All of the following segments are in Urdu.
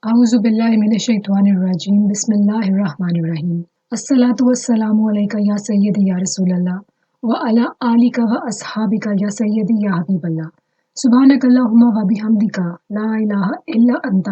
اعوذ باللہ من الشیطان الرجیم بسم اللہ الرحمن الرحیم الصلاۃ والسلام علیک یا سیدی یا رسول اللہ وعلی آلک و اصحابک یا سیدی یا حبیب اللہ سبحانک اللہم و بحمدک لا الہ الا انت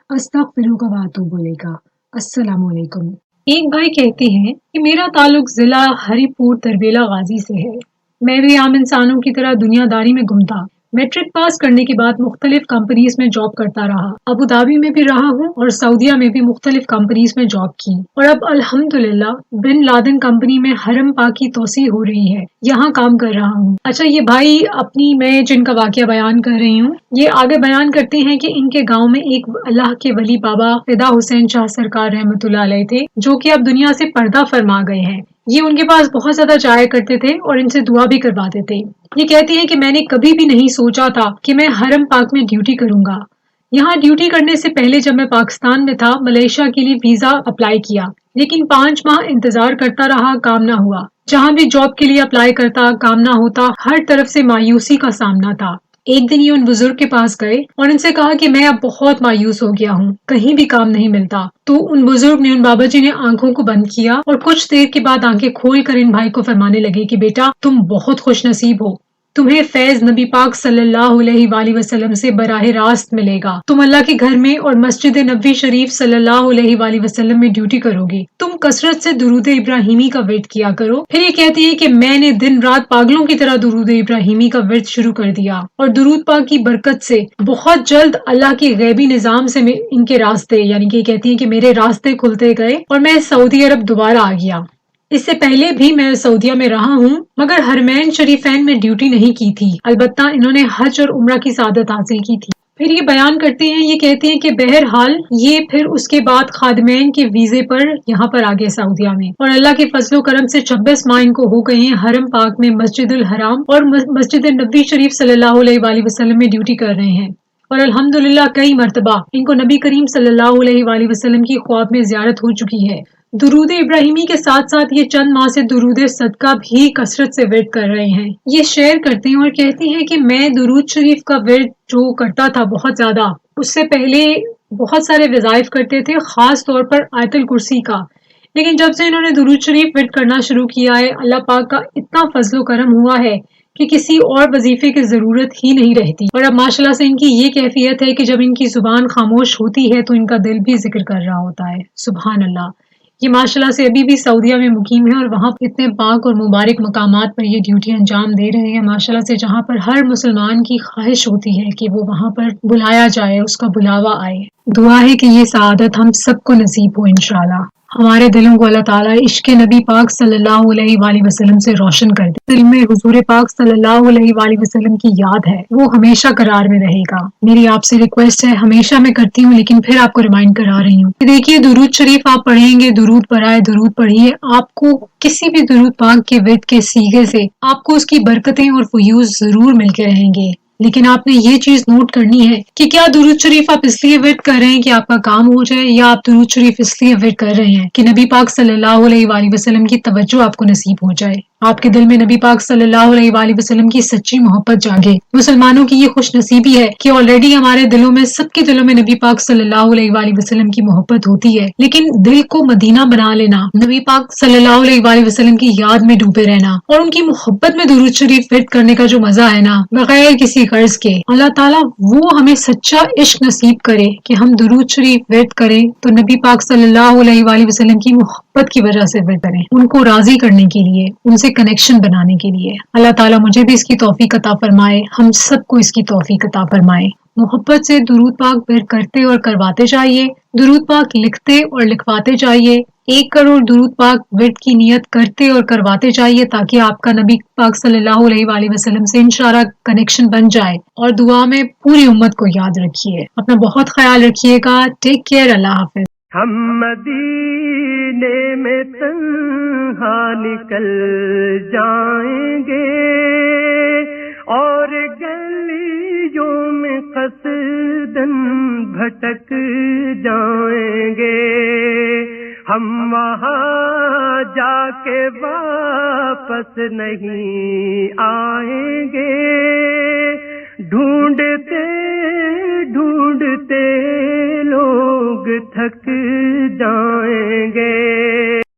استغفرک و اتوب الیک۔ السلام علیکم۔ ایک بھائی کہتے ہیں کہ میرا تعلق ضلع ہری پور تربیلا غازی سے ہے۔ میں بھی عام انسانوں کی طرح دنیا داری میں گم تھا۔ میٹرک پاس کرنے کے بعد مختلف کمپنیز میں جاب کرتا رہا۔ ابو دھابی میں بھی رہا ہوں اور سعودیہ میں بھی مختلف کمپنیز میں جاب کی، اور اب الحمدللہ بن لادن کمپنی میں حرم پاک کی توسیع ہو رہی ہے، یہاں کام کر رہا ہوں۔ اچھا، یہ بھائی اپنی میں جن کا واقعہ بیان کر رہی ہوں، یہ آگے بیان کرتے ہیں کہ ان کے گاؤں میں ایک اللہ کے ولی بابا فدا حسین شاہ سرکار رحمۃ اللہ علیہ تھے، جو کہ اب دنیا سے پردہ فرما گئے ہیں۔ یہ ان کے پاس بہت زیادہ جایا کرتے تھے اور ان سے دعا بھی کرواتے تھے۔ یہ کہتی ہیں کہ میں نے کبھی بھی نہیں سوچا تھا کہ میں حرم پاک میں ڈیوٹی کروں گا۔ یہاں ڈیوٹی کرنے سے پہلے جب میں پاکستان میں تھا، ملیشیا کے لیے ویزا اپلائی کیا، لیکن 5 ماہ انتظار کرتا رہا، کام نہ ہوا۔ جہاں بھی جاب کے لیے اپلائی کرتا، کام نہ ہوتا، ہر طرف سے مایوسی کا سامنا تھا۔ ایک دن یہ ان بزرگ کے پاس گئے اور ان سے کہا کہ میں اب بہت مایوس ہو گیا ہوں، کہیں بھی کام نہیں ملتا۔ تو ان بزرگ نے، ان بابا جی نے آنکھوں کو بند کیا اور کچھ دیر کے بعد آنکھیں کھول کر ان بھائی کو فرمانے لگے کہ بیٹا، تم بہت خوش نصیب ہو، تمہیں فیض نبی پاک صلی اللہ علیہ وآلہ وسلم سے براہ راست ملے گا۔ تم اللہ کے گھر میں اور مسجد نبوی شریف صلی اللہ علیہ وآلہ وسلم میں ڈیوٹی کرو گی۔ تم کثرت سے درود ابراہیمی کا ورد کیا کرو۔ پھر یہ کہتی ہے کہ میں نے دن رات پاگلوں کی طرح درود ابراہیمی کا ورد شروع کر دیا، اور درود پاک کی برکت سے بہت جلد اللہ کے غیبی نظام سے ان کے راستے، یعنی کہ کہتی ہیں کہ میرے راستے کھلتے گئے اور میں سعودی عرب دوبارہ آ گیا۔ اس سے پہلے بھی میں سعودیہ میں رہا ہوں، مگر حرمین شریفین میں ڈیوٹی نہیں کی تھی، البتہ انہوں نے حج اور عمرہ کی سعادت حاصل کی تھی۔ پھر یہ بیان کرتے ہیں، یہ کہتے ہیں کہ بہرحال یہ پھر اس کے بعد خادمین کے ویزے پر یہاں پر آ گئے سعودیہ میں، اور اللہ کے فضل و کرم سے 26 ماہ ان کو ہو گئے ہیں حرم پاک میں مسجد الحرام اور مسجد نبوی شریف صلی اللہ علیہ وآلہ وسلم میں ڈیوٹی کر رہے ہیں۔ اور الحمدللہ کئی مرتبہ ان کو نبی کریم صلی اللہ علیہ وآلہ وسلم کی خواب میں زیارت ہو چکی ہے۔ درود ابراہیمی کے ساتھ ساتھ یہ چند ماہ سے درود صدقہ بھی کثرت سے ورد کر رہے ہیں۔ یہ شیئر کرتے ہیں اور کہتے ہیں کہ میں درود شریف کا ورد جو کرتا تھا بہت زیادہ، اس سے پہلے بہت سارے وظائف کرتے تھے، خاص طور پر آیت الکرسی کا، لیکن جب سے انہوں نے درود شریف ورد کرنا شروع کیا ہے، اللہ پاک کا اتنا فضل و کرم ہوا ہے کہ کسی اور وظیفے کی ضرورت ہی نہیں رہتی، اور اب ماشاءاللہ سے ان کی یہ کیفیت ہے کہ جب ان کی زبان خاموش ہوتی ہے تو ان کا دل بھی ذکر کر رہا ہوتا ہے۔ سبحان اللہ۔ یہ ماشاءاللہ سے ابھی بھی سعودیہ میں مقیم ہے اور وہاں اتنے پاک اور مبارک مقامات پر یہ ڈیوٹی انجام دے رہے ہیں، ماشاءاللہ سے، جہاں پر ہر مسلمان کی خواہش ہوتی ہے کہ وہ وہاں پر بلایا جائے، اس کا بلاوا آئے۔ دعا ہے کہ یہ سعادت ہم سب کو نصیب ہو انشاءاللہ۔ ہمارے دلوں کو اللہ تعالیٰ عشق نبی پاک صلی اللہ علیہ وآلہ وسلم سے روشن کر دے۔ دل میں حضور پاک صلی اللہ علیہ وآلہ وسلم کی یاد ہے، وہ ہمیشہ قرار میں رہے گا۔ میری آپ سے ریکویسٹ ہے، ہمیشہ میں کرتی ہوں لیکن پھر آپ کو ریمائنڈ کرا رہی ہوں کہ دیکھیے، درود شریف آپ پڑھیں گے، درود پر آئے، درود پڑھیے، آپ کو کسی بھی درود پاک کے ورد کے سیغے سے آپ کو اس کی برکتیں اور فیوز ضرور مل کے رہیں گے، لیکن آپ نے یہ چیز نوٹ کرنی ہے کہ کیا درود شریف آپ اس لیے ورد کر رہے ہیں کہ آپ کا کام ہو جائے، یا آپ درود شریف اس لیے ورد کر رہے ہیں کہ نبی پاک صلی اللہ علیہ وآلہ وسلم کی توجہ آپ کو نصیب ہو جائے، آپ کے دل میں نبی پاک صلی اللہ علیہ وآلہ وسلم کی سچی محبت جاگے۔ مسلمانوں کی یہ خوش نصیبی ہے کہ آلریڈی ہمارے دلوں میں، سب کے دلوں میں نبی پاک صلی اللہ علیہ وآلہ وسلم کی محبت ہوتی ہے، لیکن دل کو مدینہ بنا لینا، نبی پاک صلی اللہ علیہ وآلہ وسلم کی یاد میں ڈوبے رہنا اور ان کی محبت میں درود شریف ورد کرنے کا جو مزہ ہے نا، بغیر کسی غرض کے، اللہ تعالیٰ وہ ہمیں سچا عشق نصیب کرے کہ ہم درود شریف ورد کریں تو نبی پاک صلی اللہ علیہ وآلہ وسلم کی محبت کی وجہ سے ورد کریں، ان کو راضی کرنے کے لیے، ان سے کنیکشن بنانے کے لیے۔ اللہ تعالیٰ مجھے بھی اس کی توفیق عطا فرمائے، ہم سب کو اس کی توفیق عطا فرمائے۔ محبت سے درود پاک ورد کرتے اور کرواتے جائیے، درود پاک لکھتے اور لکھواتے جائیے، 1 کروڑ درود پاک ورد کی نیت کرتے اور کرواتے جائیے، تاکہ آپ کا نبی پاک صلی اللہ علیہ وآلہ وسلم سے انشاءاللہ کنیکشن بن جائے۔ اور دعا میں پوری امت کو یاد رکھیے، اپنا بہت خیال رکھیے گا۔ ٹیک کیئر، اللہ حافظ۔ ہم مدینے میں تنہا نکل جائیں گے اور گلیوں میں قصدن بھٹک جائیں گے، ہم وہاں جا کے واپس نہیں آئیں گے، ڈھونڈتے ڈھونڈتے لوگ تھک جائیں گے.